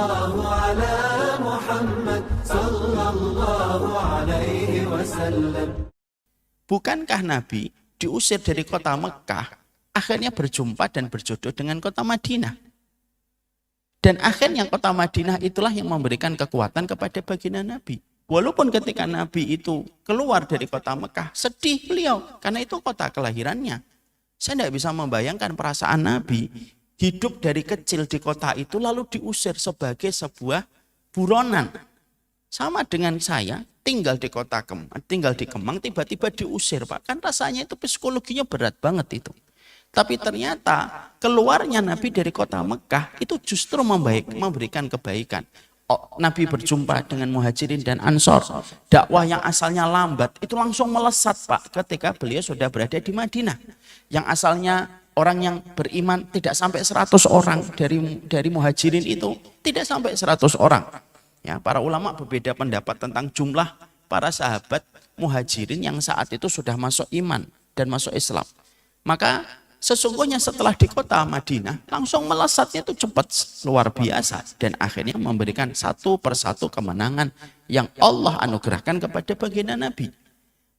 Sallallahu ala Muhammad sallallahu alaihi wasallam. Bukankah Nabi diusir dari kota Mekah, akhirnya berjumpa dan berjodoh dengan kota Madinah? Dan akhirnya kota Madinah itulah yang memberikan kekuatan kepada baginda Nabi. Walaupun ketika Nabi itu keluar dari kota Mekah, sedih beliau, karena itu kota kelahirannya. Saya tidak bisa membayangkan perasaan Nabi, hidup dari kecil di kota itu lalu diusir sebagai sebuah buronan. Sama dengan saya, tinggal di Kemang, tiba-tiba diusir, Pak. Kan rasanya itu psikologinya berat banget itu. Tapi ternyata keluarnya Nabi dari kota Mekah itu justru memberikan kebaikan. Nabi berjumpa dengan Muhajirin dan Ansor. Dakwah yang asalnya lambat itu langsung melesat, Pak, ketika beliau sudah berada di Madinah. Yang asalnya orang yang beriman tidak sampai 100 orang dari Muhajirin itu tidak sampai 100 orang. Ya, para ulama berbeda pendapat tentang jumlah para sahabat Muhajirin yang saat itu sudah masuk iman dan masuk Islam. Maka sesungguhnya setelah di kota Madinah langsung melesatnya itu cepat luar biasa dan akhirnya memberikan satu persatu kemenangan yang Allah anugerahkan kepada baginda Nabi.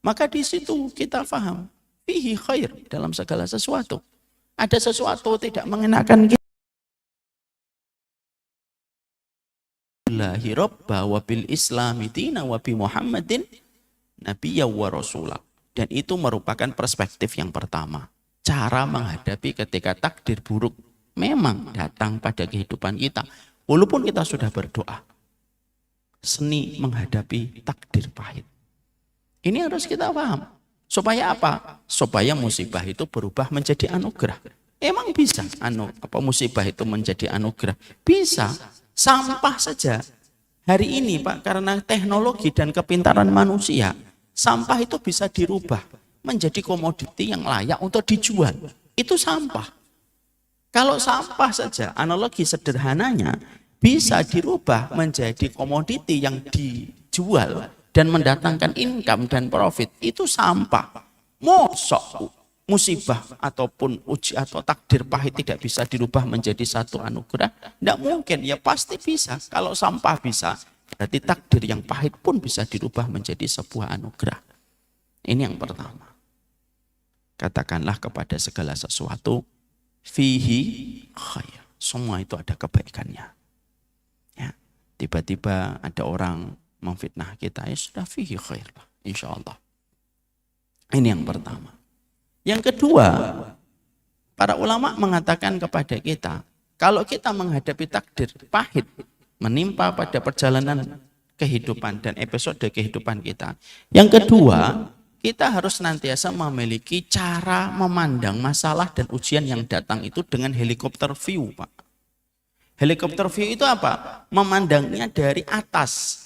Maka di situ kita faham fihi khair dalam segala sesuatu. Ada sesuatu tidak mengenakan kita. Billahi robba wa bil islami dina wa bi Muhammadin nabiyya wa rasulah. Dan itu merupakan perspektif yang pertama. Cara menghadapi ketika takdir buruk memang datang pada kehidupan kita. Walaupun kita sudah berdoa. Seni menghadapi takdir pahit. Ini harus kita paham. Supaya apa? Supaya musibah itu berubah menjadi anugerah. Emang bisa musibah itu menjadi anugerah? Bisa. Sampah saja. Hari ini, Pak, karena teknologi dan kepintaran manusia, sampah itu bisa dirubah menjadi komoditi yang layak untuk dijual. Itu sampah. Kalau sampah saja, analogi sederhananya, bisa dirubah menjadi komoditi yang dijual dan mendatangkan income dan profit. Itu sampah. Mosok musibah ataupun uji atau takdir pahit tidak bisa dirubah menjadi satu anugerah? Tidak mungkin. Ya pasti bisa. Kalau sampah bisa, berarti takdir yang pahit pun bisa dirubah menjadi sebuah anugerah. Ini yang pertama. Katakanlah kepada segala sesuatu fihi khair. Semua itu ada kebaikannya. Ya, tiba-tiba ada orang memfitnah kita, ya sudah fihi khair, insyaallah. Ini yang pertama. Yang kedua, para ulama mengatakan kepada kita, kalau kita menghadapi takdir pahit menimpa pada perjalanan kehidupan dan episode kehidupan kita, yang kedua, kita harus senantiasa memiliki cara memandang masalah dan ujian yang datang itu dengan helikopter view, Pak. Helikopter view itu apa? Memandangnya dari atas.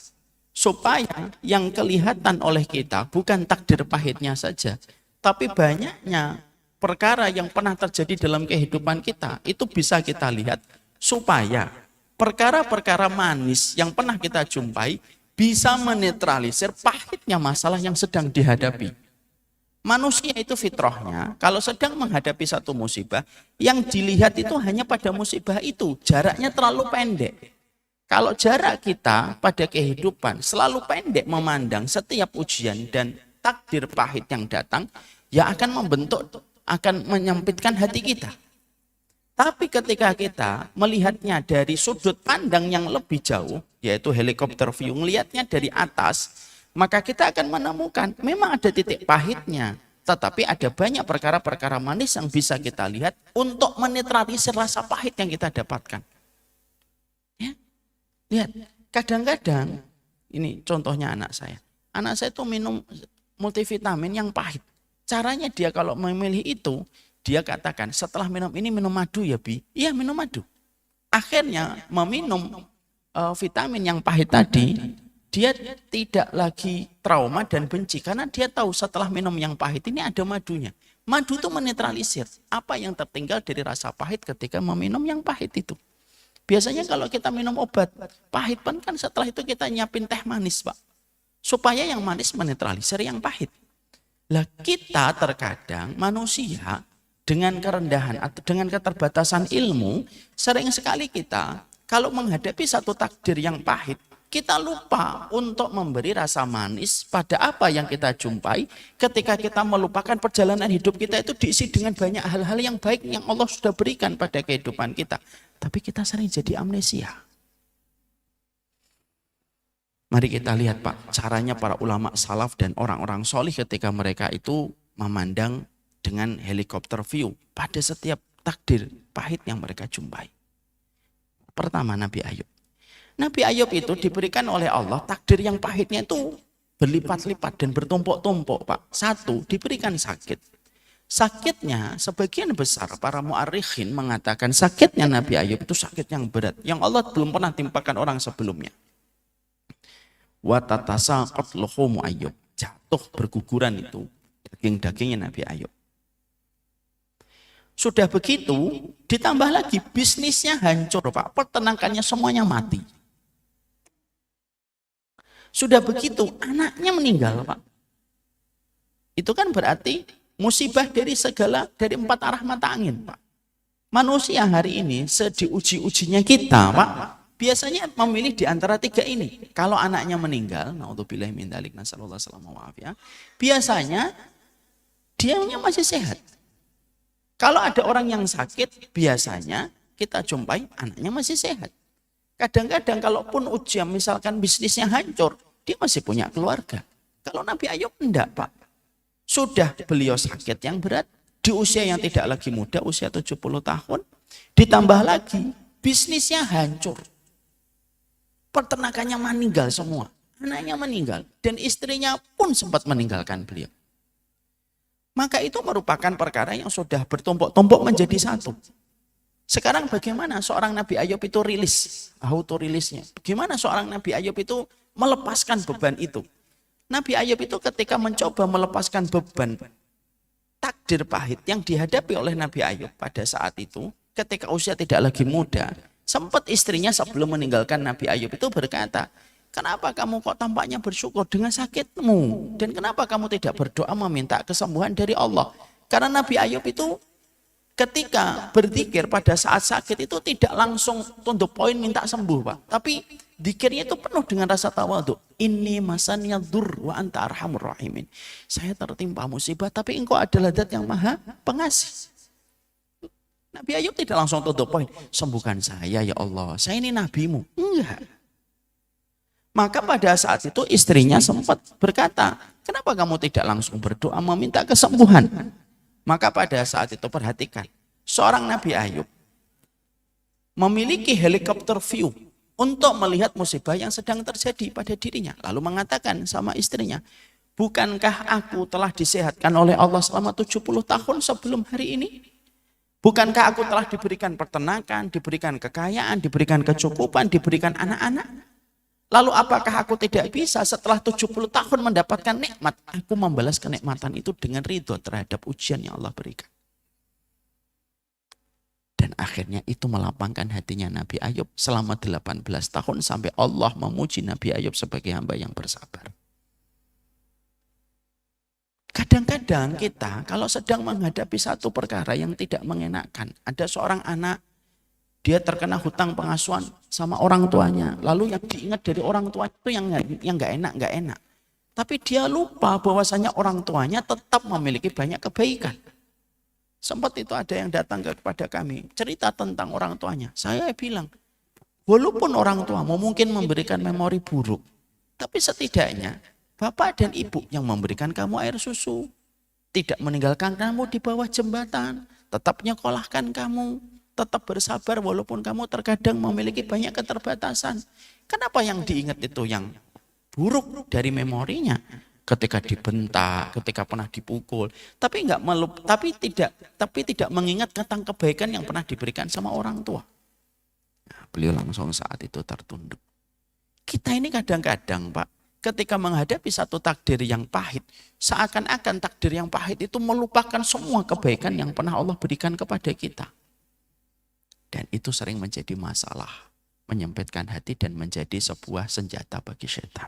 Supaya yang kelihatan oleh kita bukan takdir pahitnya saja, tapi banyaknya perkara yang pernah terjadi dalam kehidupan kita, itu bisa kita lihat supaya perkara-perkara manis yang pernah kita jumpai bisa menetralisir pahitnya masalah yang sedang dihadapi. Manusia itu fitrahnya, kalau sedang menghadapi satu musibah, yang dilihat itu hanya pada musibah itu, jaraknya terlalu pendek. Kalau jarak kita pada kehidupan selalu pendek memandang setiap ujian dan takdir pahit yang datang, ya akan menyempitkan hati kita. Tapi ketika kita melihatnya dari sudut pandang yang lebih jauh, yaitu helikopter view, melihatnya dari atas, maka kita akan menemukan memang ada titik pahitnya, tetapi ada banyak perkara-perkara manis yang bisa kita lihat untuk menetralisir rasa pahit yang kita dapatkan. Ya? Lihat, kadang-kadang, ini contohnya anak saya. Anak saya itu minum multivitamin yang pahit. Caranya dia kalau memilih itu, dia katakan, setelah minum ini minum madu ya, Bi? Iya, minum madu. Akhirnya meminum vitamin yang pahit tadi, dia tidak lagi trauma dan benci. Karena dia tahu setelah minum yang pahit ini ada madunya. Madu itu menetralisir apa yang tertinggal dari rasa pahit ketika meminum yang pahit itu. Biasanya kalau kita minum obat pahit kan setelah itu kita nyiapin teh manis, Pak. Supaya yang manis menetralisir yang pahit. Lah kita terkadang manusia dengan kerendahan atau dengan keterbatasan ilmu, sering sekali kita kalau menghadapi satu takdir yang pahit, kita lupa untuk memberi rasa manis pada apa yang kita jumpai ketika kita melupakan perjalanan hidup kita itu diisi dengan banyak hal-hal yang baik yang Allah sudah berikan pada kehidupan kita. Tapi kita sering jadi amnesia. Mari kita lihat Pak, caranya para ulama salaf dan orang-orang solih ketika mereka itu memandang dengan helikopter view pada setiap takdir pahit yang mereka jumpai. Pertama, Nabi Ayub. Nabi Ayub itu diberikan oleh Allah takdir yang pahitnya itu berlipat-lipat dan bertumpuk-tumpuk Pak. Satu, diberikan sakit. Sakitnya sebagian besar para mu'arikhin mengatakan sakitnya Nabi Ayub itu sakit yang berat. Yang Allah belum pernah timpakan orang sebelumnya. Wa tatasaqat luhumu Ayub. Jatuh berguguran itu daging-dagingnya Nabi Ayub. Sudah begitu, ditambah lagi bisnisnya hancur Pak, peternakannya semuanya mati. Sudah begitu, anaknya meninggal Pak. Itu kan berarti musibah dari empat arah mata angin Pak. Manusia hari ini sediuji-ujinya kita Pak, biasanya memilih di antara tiga ini. Kalau anaknya meninggal, naudzubillahi min dzalik, nasallallahu alaihi wasallam, biasanya dianya masih sehat. Kalau ada orang yang sakit, biasanya kita jumpai anaknya masih sehat. Kadang-kadang kalaupun ujian misalkan bisnisnya hancur, dia masih punya keluarga. Kalau Nabi Ayub enggak Pak. Sudah beliau sakit yang berat, di usia yang tidak lagi muda, usia 70 tahun. Ditambah lagi, bisnisnya hancur. Peternakannya meninggal semua. Anaknya meninggal. Dan istrinya pun sempat meninggalkan beliau. Maka itu merupakan perkara yang sudah bertumpuk-tumpuk menjadi satu. Sekarang bagaimana seorang Nabi Ayub itu rilis, auto-rilisnya. Bagaimana seorang Nabi Ayub itu melepaskan beban itu. Nabi Ayub itu ketika mencoba melepaskan beban takdir pahit yang dihadapi oleh Nabi Ayub pada saat itu, ketika usia tidak lagi muda, sempat istrinya sebelum meninggalkan Nabi Ayub itu berkata, kenapa kamu kok tampaknya bersyukur dengan sakitmu? Dan kenapa kamu tidak berdoa meminta kesembuhan dari Allah? Karena Nabi Ayub itu ketika berzikir pada saat sakit itu tidak langsung to the point minta sembuh Pak. Tapi zikirnya itu penuh dengan rasa tawadhu. Inni masaniya dzur wa anta arhamur rahimin. Saya tertimpa musibah tapi engkau adalah zat yang maha pengasih. Nabi Ayub tidak langsung to the point. Sembuhkan saya ya Allah. Saya ini nabimu. Enggak. Maka pada saat itu istrinya sempat berkata, kenapa kamu tidak langsung berdoa meminta kesembuhan? Maka pada saat itu perhatikan, seorang Nabi Ayub memiliki helikopter view untuk melihat musibah yang sedang terjadi pada dirinya. Lalu mengatakan sama istrinya, bukankah aku telah disehatkan oleh Allah selama 70 tahun sebelum hari ini? Bukankah aku telah diberikan peternakan, diberikan kekayaan, diberikan kecukupan, diberikan anak-anak? Lalu apakah aku tidak bisa setelah 70 tahun mendapatkan nikmat, aku membalas kenikmatan itu dengan ridho terhadap ujian yang Allah berikan. Dan akhirnya itu melapangkan hatinya Nabi Ayub selama 18 tahun sampai Allah memuji Nabi Ayub sebagai hamba yang bersabar. Kadang-kadang kita kalau sedang menghadapi satu perkara yang tidak mengenakan, ada seorang anak, dia terkena hutang pengasuhan sama orang tuanya. Lalu yang diingat dari orang tua itu yang nggak enak. Tapi dia lupa bahwasanya orang tuanya tetap memiliki banyak kebaikan. Sempat itu ada yang datang kepada kami, cerita tentang orang tuanya. Saya bilang, walaupun orang tuamu mungkin memberikan memori buruk, tapi setidaknya bapak dan ibu yang memberikan kamu air susu, tidak meninggalkan kamu di bawah jembatan, tetap nyekolahkan kamu, tetap bersabar walaupun kamu terkadang memiliki banyak keterbatasan. Kenapa yang diingat itu yang buruk dari memorinya? Ketika dibentak, ketika pernah dipukul, tapi tidak mengingat tentang kebaikan yang pernah diberikan sama orang tua. Nah, beliau langsung saat itu tertunduk. Kita ini kadang-kadang Pak, ketika menghadapi satu takdir yang pahit, seakan-akan takdir yang pahit itu melupakan semua kebaikan yang pernah Allah berikan kepada kita. Dan itu sering menjadi masalah, menyempitkan hati dan menjadi sebuah senjata bagi setan.